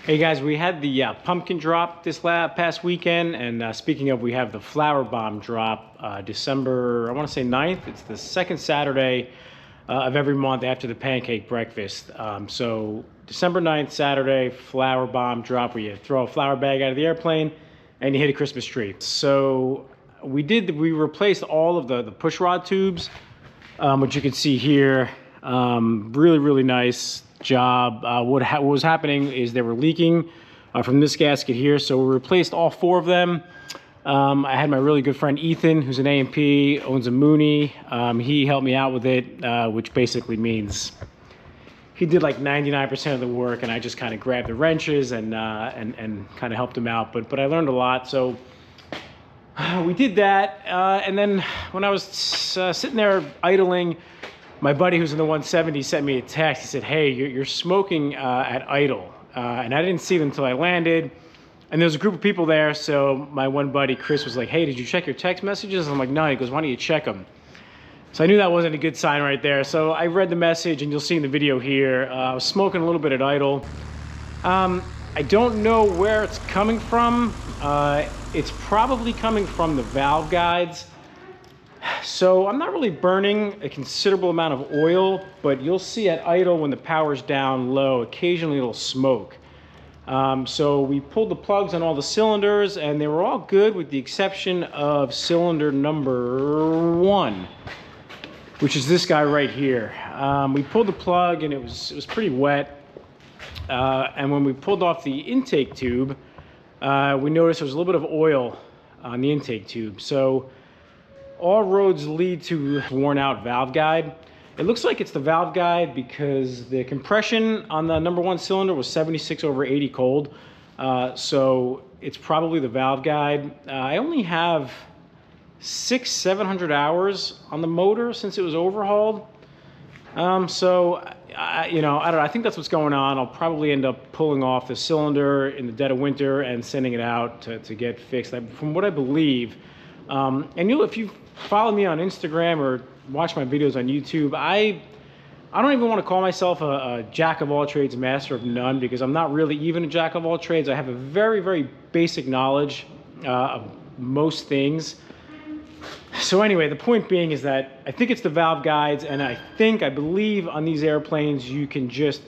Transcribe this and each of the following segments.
Hey guys, we had the pumpkin drop this past weekend, and speaking of, we have the flower bomb drop December, I want to say 9th. It's the second Saturday of every month after the pancake breakfast. So December 9th, Saturday, flower bomb drop, where you throw a flower bag out of the airplane and you hit a Christmas tree. So we replaced all of the push rod tubes, which you can see here. Really nice job. What was happening is they were leaking from this gasket here, so we replaced all 4 of them. I had my really good friend Ethan, who's an A&P, owns a Mooney. He helped me out with it, which basically means he did like 99% of the work, and I just kind of grabbed the wrenches and kind of helped him out. But I learned a lot, so we did that. And then when I was sitting there idling, my buddy who's in the 170 sent me a text. He said, hey, you're smoking at idle. And I didn't see them until I landed. And there was a group of people there, so my one buddy, Chris, was like, hey, did you check your text messages? I'm like, no. He goes, why don't you check them? So I knew that wasn't a good sign right there. So I read the message, and you'll see in the video here, I was smoking a little bit at idle. I don't know where it's coming from. It's probably coming from the valve guides. So I'm not really burning a considerable amount of oil, but you'll see at idle when the power's down low, occasionally it'll smoke. So we pulled the plugs on all the cylinders, and they were all good with the exception of cylinder number 1, which is this guy right here. We pulled the plug, and it was pretty wet. And when we pulled off the intake tube, we noticed there was a little bit of oil on the intake tube. So all roads lead to worn out valve guide. It looks like it's the valve guide because the compression on the number 1 cylinder was 76/80 cold. So it's probably the valve guide. I only have 600-700 hours on the motor since it was overhauled. So I don't know, I think that's what's going on. I'll probably end up pulling off the cylinder in the dead of winter and sending it out to get fixed. From what I believe, and if you follow me on Instagram or watch my videos on YouTube, I don't even want to call myself a jack of all trades, master of none, because I'm not really even a jack of all trades. I have a very basic knowledge of most things. So anyway, the point being is that I think it's the valve guides, and I believe on these airplanes you can just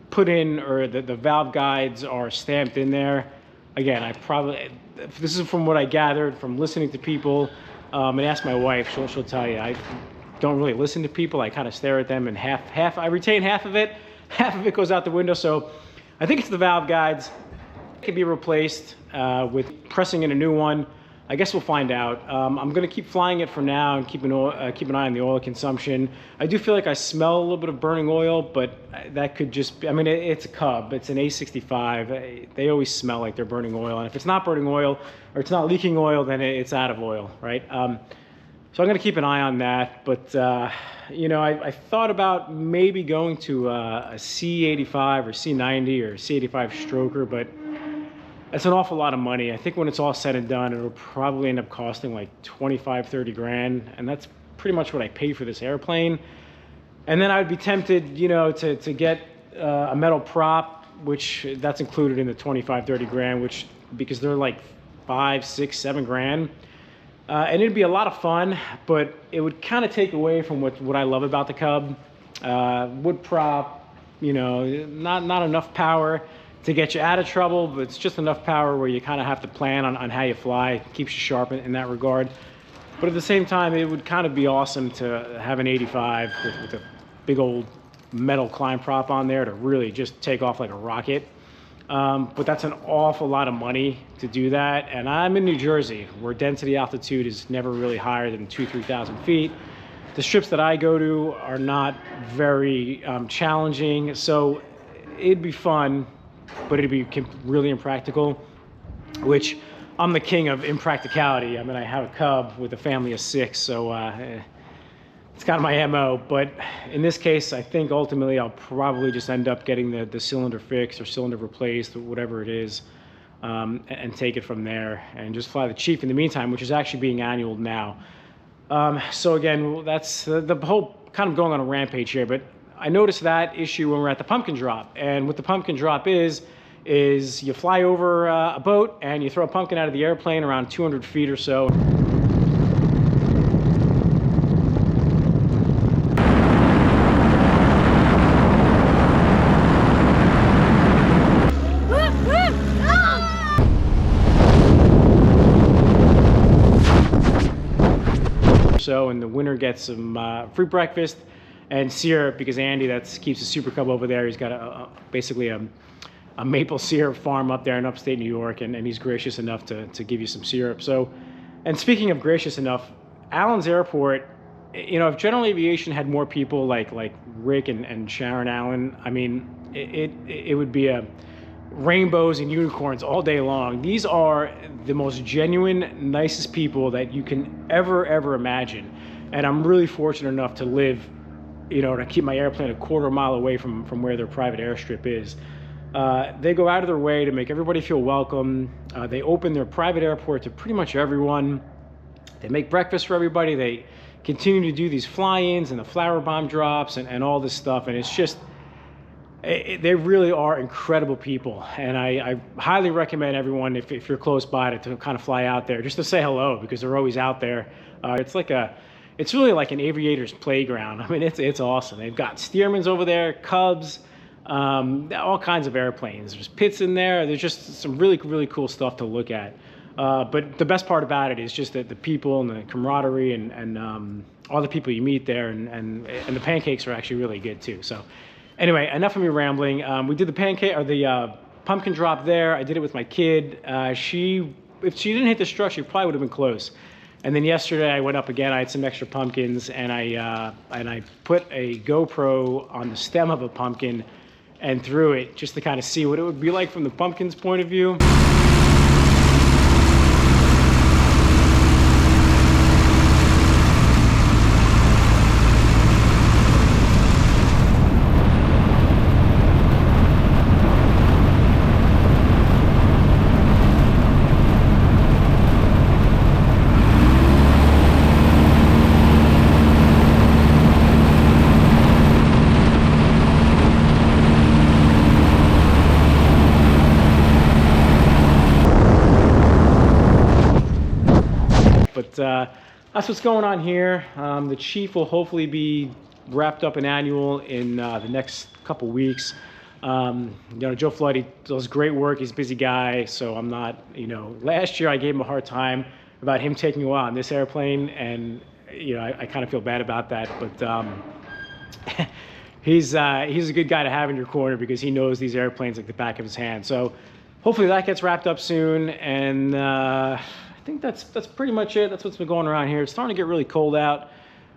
put in, or the valve guides are stamped in there. Again, this is from what I gathered from listening to people, and ask my wife. She'll tell you. I don't really listen to people. I kind of stare at them, and I retain half of it. Half of it goes out the window. So I think it's the valve guides. It can be replaced with pressing in a new one. I guess we'll find out. I'm going to keep flying it for now and keep an eye on the oil consumption. I do feel like I smell a little bit of burning oil, but that could just be, it's a Cub. It's an A-65. They always smell like they're burning oil. And if it's not burning oil or it's not leaking oil, then it's out of oil, right? So I'm going to keep an eye on that. But, I thought about maybe going to a C85 or C90 or C85 stroker, but it's an awful lot of money. I think when it's all said and done, it'll probably end up costing like 25-30 grand, and that's pretty much what I paid for this airplane. And then I would be tempted, to get a metal prop, which that's included in the 25-30 grand, because they're like 5, 6, 7 grand. And it'd be a lot of fun, but it would kind of take away from what I love about the Cub. Wood prop, not enough power to get you out of trouble, but it's just enough power where you kind of have to plan on how you fly. It keeps you sharp in that regard. But at the same time, it would kind of be awesome to have an 85 with a big old metal climb prop on there to really just take off like a rocket. But that's an awful lot of money to do that. And I'm in New Jersey, where density altitude is never really higher than 2,000-3,000 feet. The strips that I go to are not very challenging. So it'd be fun, but it'd be really impractical, which I'm the king of impracticality. I have a Cub with a family of 6, so it's kind of my MO. But in this case, I think ultimately I'll probably just end up getting the cylinder fixed or cylinder replaced or whatever it is, and take it from there and just fly the Chief in the meantime, which is actually being annualed now. So again, that's the whole kind of going on a rampage here, but I noticed that issue when we're at the pumpkin drop. And what the pumpkin drop is is you fly over a boat and you throw a pumpkin out of the airplane around 200 feet or so. And the winner gets some free breakfast and syrup, because Andy keeps a Super Cub over there. He's got basically a maple syrup farm up there in upstate New York, and he's gracious enough to give you some syrup. So, and speaking of gracious enough, Allen's Airport, you know, if General Aviation had more people like Rick and Sharon Allen, I mean, it would be rainbows and unicorns all day long. These are the most genuine, nicest people that you can ever imagine. And I'm really fortunate enough to live, you know, to keep my airplane a quarter mile away from where their private airstrip is. They go out of their way to make everybody feel welcome. They open their private airport to pretty much everyone. They make breakfast for everybody. They continue to do these fly-ins and the flower bomb drops and all this stuff. And it's just, they really are incredible people, and I highly recommend everyone, if you're close by, to kind of fly out there just to say hello, because they're always out there. It's really like an aviator's playground. I mean, it's awesome. They've got Stearmans over there, Cubs, all kinds of airplanes. There's Pitts in there. There's just some really cool stuff to look at. But the best part about it is just that the people and the camaraderie and all the people you meet there, and the pancakes are actually really good too. So. Anyway, enough of me rambling. We did the pumpkin drop there. I did it with my kid. If she didn't hit the structure, she probably would have been close. And then yesterday I went up again. I had some extra pumpkins, and I put a GoPro on the stem of a pumpkin and threw it just to kind of see what it would be like from the pumpkin's point of view. That's what's going on here. The chief will hopefully be wrapped up in annual in the next couple weeks. You know, Joe Floyd, he does great work. He's a busy guy, so I'm not, you know, last year I gave him a hard time about him taking a while on this airplane, and, you know, I kind of feel bad about that, but he's a good guy to have in your corner, because he knows these airplanes like the back of his hand. So hopefully that gets wrapped up soon, and I think that's pretty much it. That's what's been going around here. It's starting to get really cold out,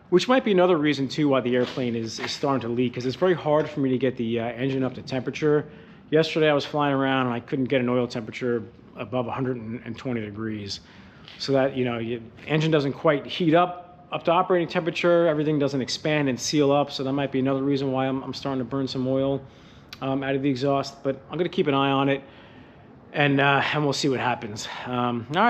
which might be another reason too why the airplane is starting to leak, because it's very hard for me to get the engine up to temperature. Yesterday I was flying around and I couldn't get an oil temperature above 120 degrees. So that, you know, engine doesn't quite heat up to operating temperature. Everything doesn't expand and seal up. So that might be another reason why I'm starting to burn some oil out of the exhaust. But I'm going to keep an eye on it, and we'll see what happens. All right.